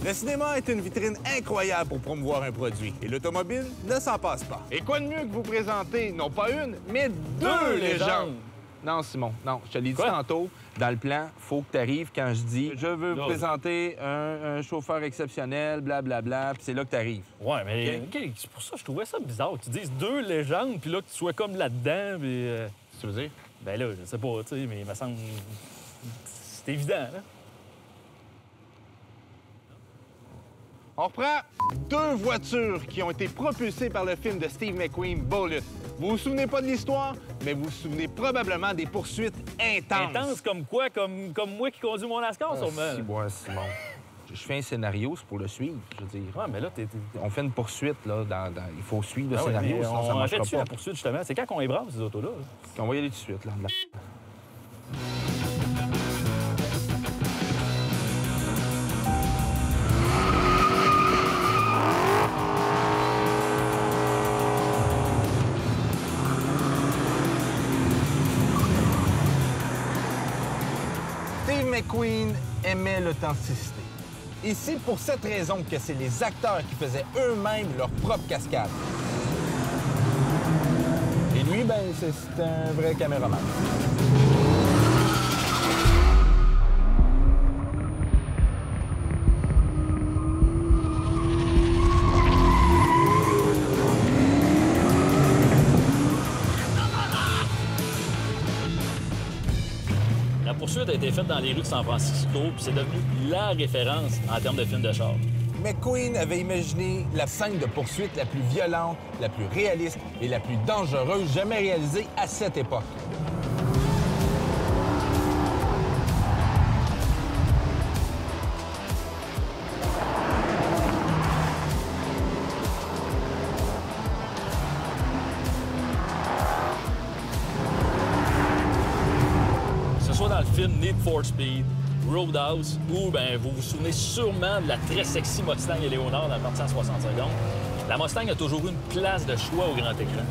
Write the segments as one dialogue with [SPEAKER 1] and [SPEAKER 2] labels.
[SPEAKER 1] Le cinéma est une vitrine incroyable pour promouvoir un produit, et l'automobile ne s'en passe pas. Et quoi de mieux que vous présenter, non pas une, mais deux légendes? Non, Simon, non, je te l'ai dit tantôt, dans le plan, faut que tu arrives quand je dis « Je veux vous présenter un chauffeur exceptionnel, blablabla », puis c'est là que tu arrives.
[SPEAKER 2] Ouais, mais OK, c'est pour ça que je trouvais ça bizarre. Tu dises deux légendes, puis là, que tu sois comme là-dedans, puis...
[SPEAKER 1] Qu'est-ce que tu veux dire?
[SPEAKER 2] Ben là, je sais pas, tu sais, mais il me semble... C'est évident, là.
[SPEAKER 1] On reprend deux voitures qui ont été propulsées par le film de Steve McQueen, Bullitt. Vous vous souvenez pas de l'histoire, mais vous vous souvenez probablement des poursuites intenses.
[SPEAKER 2] Intenses comme quoi? Comme moi qui conduis mon NASCAR, sûrement.
[SPEAKER 1] Si, moi, Simon. Je fais un scénario, c'est pour le suivre, je veux dire.
[SPEAKER 2] Ouais, mais là,
[SPEAKER 1] On fait une poursuite, là, il faut suivre le
[SPEAKER 2] Ah
[SPEAKER 1] scénario,
[SPEAKER 2] ouais,
[SPEAKER 1] sinon ça
[SPEAKER 2] on
[SPEAKER 1] marchera
[SPEAKER 2] fait-tu
[SPEAKER 1] pas.
[SPEAKER 2] la poursuite, justement? C'est quand qu'on ébrave, ces autos-là?
[SPEAKER 1] On va y aller tout de suite, là. Steve McQueen aimait l'authenticité. Et c'est pour cette raison que c'est les acteurs qui faisaient eux-mêmes leur propre cascade. Et lui, ben, c'est un vrai caméraman.
[SPEAKER 2] La poursuite a été faite dans les rues de San Francisco, puis c'est devenu la référence en termes de films de char.
[SPEAKER 1] McQueen avait imaginé la scène de poursuite la plus violente, la plus réaliste et la plus dangereuse jamais réalisée à cette époque.
[SPEAKER 2] Que ce soit dans le film Need for Speed, Roadhouse, ou ben, vous vous souvenez sûrement de la très sexy Mustang Éléonore dans la partie en 60 secondes. La Mustang a toujours eu une place de choix au grand écran.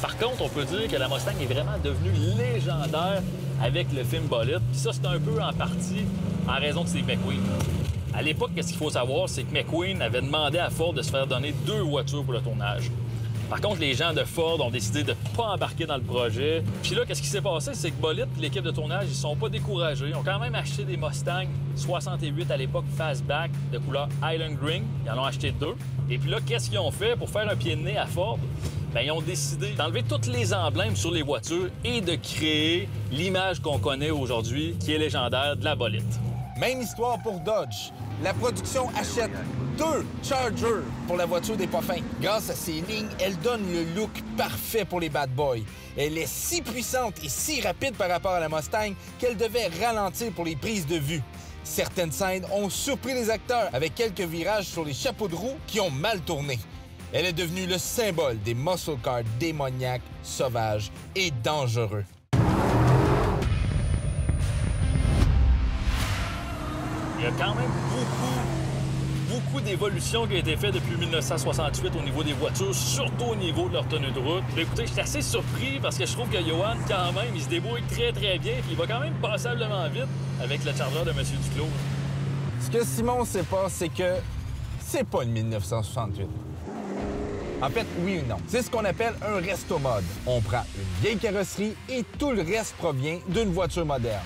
[SPEAKER 2] Par contre, on peut dire que la Mustang est vraiment devenue légendaire avec le film Bullitt. Puis ça, c'est un peu en partie en raison de Steve McQueen. À l'époque, qu'est-ce qu'il faut savoir, c'est que McQueen avait demandé à Ford de se faire donner 2 voitures pour le tournage. Par contre, les gens de Ford ont décidé de ne pas embarquer dans le projet. Puis là, qu'est-ce qui s'est passé? C'est que Bullitt et l'équipe de tournage, ils sont pas découragés. Ils ont quand même acheté des Mustang 68 à l'époque, fastback, de couleur Island Green. Ils en ont acheté 2. Et puis là, qu'est-ce qu'ils ont fait pour faire un pied de nez à Ford? Bien, ils ont décidé d'enlever tous les emblèmes sur les voitures et de créer l'image qu'on connaît aujourd'hui, qui est légendaire, de la Bullitt.
[SPEAKER 1] Même histoire pour Dodge. La production achète 2 Chargers pour la voiture des Poffins. Grâce à ces lignes, elle donne le look parfait pour les bad boys. Elle est si puissante et si rapide par rapport à la Mustang qu'elle devait ralentir pour les prises de vue. Certaines scènes ont surpris les acteurs avec quelques virages sur les chapeaux de roue qui ont mal tourné. Elle est devenue le symbole des muscle cars démoniaques, sauvages et dangereux.
[SPEAKER 2] Il y a quand même beaucoup d'évolutions qui ont été faites depuis 1968 au niveau des voitures, surtout au niveau de leur tenue de route. Mais écoutez, je suis assez surpris parce que je trouve que Johan, quand même, il se débrouille très bien, puis il va quand même passablement vite avec le Charger de M. Duclos.
[SPEAKER 1] Ce que Simon ne sait pas, c'est que c'est pas le 1968. En fait, oui ou non. C'est ce qu'on appelle un resto mode. On prend une vieille carrosserie et tout le reste provient d'une voiture moderne.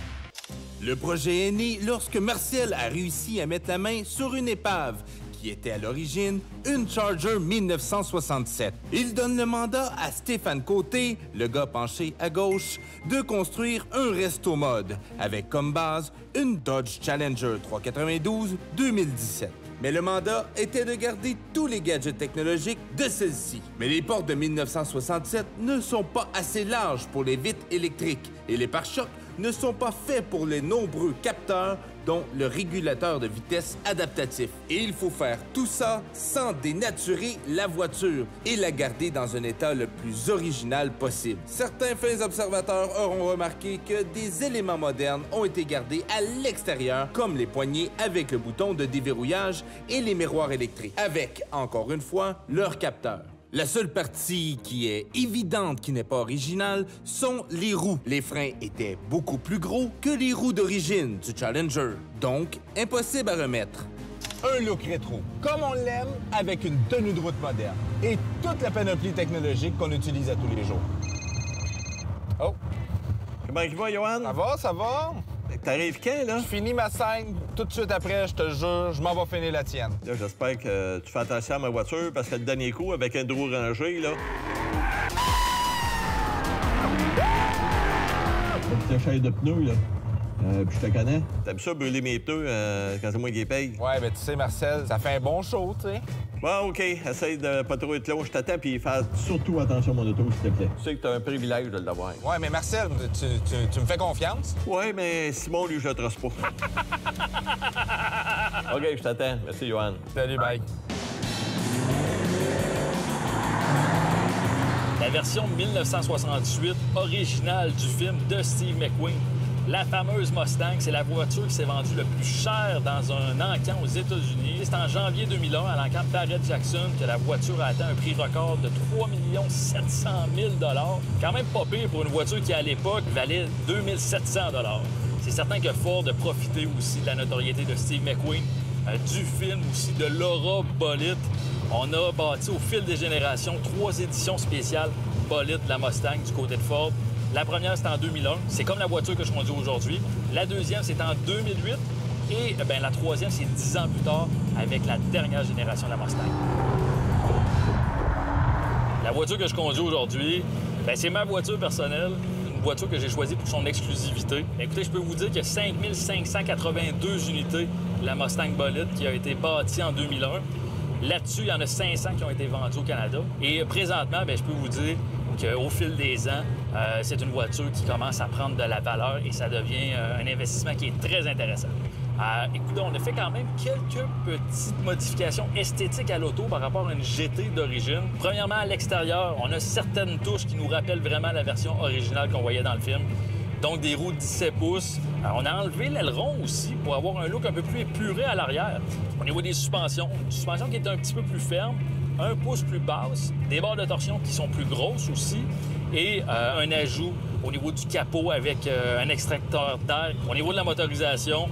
[SPEAKER 1] Le projet est né lorsque Marcel a réussi à mettre la main sur une épave qui était à l'origine une Charger 1967. Il donne le mandat à Stéphane Côté, le gars penché à gauche, de construire un resto mode avec comme base une Dodge Challenger 392 2017. Mais le mandat était de garder tous les gadgets technologiques de celle-ci. Mais les portes de 1967 ne sont pas assez larges pour les vitres électriques et les pare-chocs ne sont pas faits pour les nombreux capteurs, dont le régulateur de vitesse adaptatif. Et il faut faire tout ça sans dénaturer la voiture et la garder dans un état le plus original possible. Certains fins observateurs auront remarqué que des éléments modernes ont été gardés à l'extérieur, comme les poignées avec le bouton de déverrouillage et les miroirs électriques, avec, encore une fois, leurs capteurs. La seule partie qui est évidente qui n'est pas originale sont les roues. Les freins étaient beaucoup plus gros que les roues d'origine du Challenger, donc impossible à remettre. un look rétro, comme on l'aime, avec une tenue de route moderne et toute la panoplie technologique qu'on utilise à tous les jours. Oh!
[SPEAKER 3] Comment il va, Johan?
[SPEAKER 1] Ça va, ça va?
[SPEAKER 3] T'arrives quand, là?
[SPEAKER 1] Je finis ma scène tout de suite après, je te jure, je m'en vais finir la tienne.
[SPEAKER 3] Là, j'espère que tu fais attention à ma voiture parce que le dernier coup, avec un dos rangé, là... Petite chaise de pneus, là. Puis je te connais. T'aimes ça brûler mes pneus quand c'est moi qui les paye?
[SPEAKER 1] Ouais, ben tu sais, Marcel, ça fait un bon show, tu sais.
[SPEAKER 3] Bon, OK. Essaye de pas trop être long. Je t'attends, puis fais surtout attention à mon auto, s'il te plaît. Tu sais que t'as un privilège de l'avoir.
[SPEAKER 1] Ouais, mais Marcel, tu me fais confiance?
[SPEAKER 3] Ouais, mais Simon, lui, je le trosse pas. OK, je t'attends. Merci, Johan.
[SPEAKER 1] Salut, bye.
[SPEAKER 2] La version 1968 originale du film de Steve McQueen. La fameuse Mustang, c'est la voiture qui s'est vendue le plus cher dans un encan aux États-Unis. C'est en janvier 2001, à l'encan Barrett-Jackson, que la voiture a atteint un prix record de 3 700 000 $. Quand même pas pire pour une voiture qui, à l'époque, valait 2 700 $. C'est certain que Ford a profité aussi de la notoriété de Steve McQueen, du film aussi, de l'aura bolide. On a bâti au fil des générations 3 éditions spéciales bolide de la Mustang du côté de Ford. La première, c'était en 2001. C'est comme la voiture que je conduis aujourd'hui. La deuxième, c'est en 2008. Et bien, la troisième, c'est 10 ans plus tard avec la dernière génération de la Mustang. La voiture que je conduis aujourd'hui, bien, c'est ma voiture personnelle. Une voiture que j'ai choisie pour son exclusivité. Écoutez, je peux vous dire qu'il y a 5 582 unités de la Mustang bolide qui a été bâtie en 2001. Là-dessus, il y en a 500 qui ont été vendus au Canada. Et présentement, bien, je peux vous dire qu'au fil des ans, c'est une voiture qui commence à prendre de la valeur et ça devient un investissement qui est très intéressant. Écoutez, on a fait quand même quelques petites modifications esthétiques à l'auto par rapport à une GT d'origine. Premièrement, à l'extérieur, on a certaines touches qui nous rappellent vraiment la version originale qu'on voyait dans le film. Donc, des roues de 17 pouces. On a enlevé l'aileron aussi pour avoir un look un peu plus épuré à l'arrière. Au niveau des suspensions, une suspension qui est un petit peu plus ferme, 1 pouce plus basse, des barres de torsion qui sont plus grosses aussi, et un ajout au niveau du capot avec un extracteur d'air. Au niveau de la motorisation,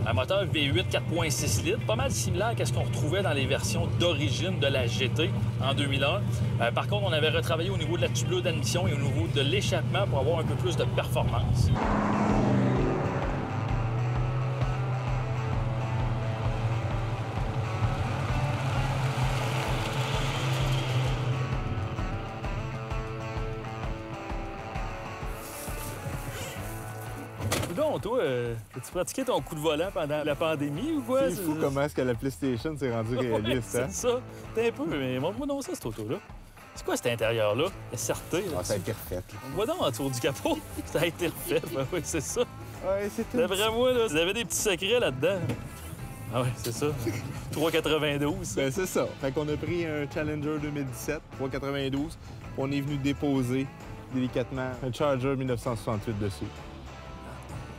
[SPEAKER 2] un moteur V8 4.6 litres, pas mal similaire à ce qu'on retrouvait dans les versions d'origine de la GT en 2001. Par contre, on avait retravaillé au niveau de la tubulure d'admission et au niveau de l'échappement pour avoir un peu plus de performance. Donc, toi, as-tu pratiqué ton coup de volant pendant la pandémie ou quoi?
[SPEAKER 4] C'est fou comment est-ce que la PlayStation s'est rendue réaliste,
[SPEAKER 2] ouais,
[SPEAKER 4] hein?
[SPEAKER 2] c'est ça. T'es un peu, mais montre-moi donc ça, cette auto-là. C'est quoi cet intérieur-là? Certé, là.
[SPEAKER 4] Ah, ça a été refait.
[SPEAKER 2] On voit donc autour du capot. Ça a été refait, ben oui, c'est ça.
[SPEAKER 4] Ouais, c'est tout.
[SPEAKER 2] D'après moi, là, vous avez des petits secrets là-dedans. Ah oui, c'est ça. 3,92.
[SPEAKER 4] Ben, c'est ça. Fait qu'on a pris un Challenger 2017, 3,92, on est venu déposer délicatement un Charger 1968 dessus.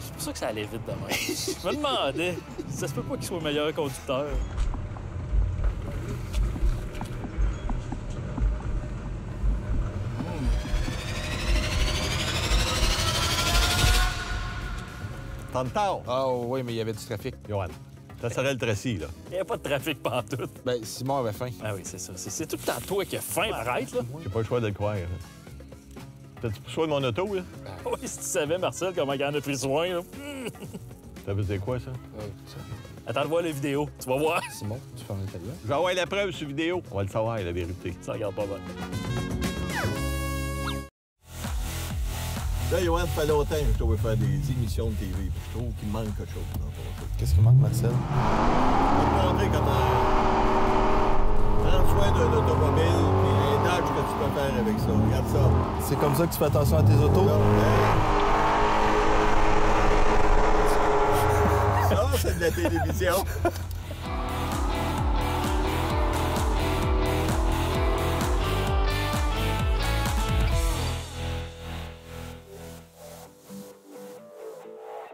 [SPEAKER 2] C'est pour ça que ça allait vite demain. Je me demandais, ça se peut pas qu'il soit le meilleur conducteur.
[SPEAKER 3] Tantôt.
[SPEAKER 1] Ah oui, mais il y avait du trafic.
[SPEAKER 3] Johan, ça serait le Tracy, là.
[SPEAKER 2] Il n'y a pas de trafic pantoute.
[SPEAKER 1] Ben, Simon avait faim.
[SPEAKER 2] Ah oui, c'est ça. C'est tout le temps toi qui as faim. Arrête, là.
[SPEAKER 3] J'ai pas le choix de le croire. T'as-tu pris soin de mon auto, là?
[SPEAKER 2] Oui, si tu savais, Marcel, comment il en a pris soin, là.
[SPEAKER 3] Ça veut dire quoi, ça?
[SPEAKER 2] Attends de voir la vidéo. Tu vas voir.
[SPEAKER 1] Simon, tu fais un italien?
[SPEAKER 3] Je vais avoir la preuve sur vidéo. On va le savoir, la vérité.
[SPEAKER 2] Ça regarde pas mal.
[SPEAKER 3] Là, Johan, ça fait longtemps que je dois faire des émissions de TV. Je trouve qu'il manque quelque chose dans ton show.
[SPEAKER 1] Qu'est-ce qui manque, Marcel?
[SPEAKER 3] Je vais te montrer comment prendre soin d'un automobile et un âge que tu peux faire avec ça. Regarde ça.
[SPEAKER 4] C'est comme ça que tu fais attention à tes autos?
[SPEAKER 3] Ça, c'est de la télévision.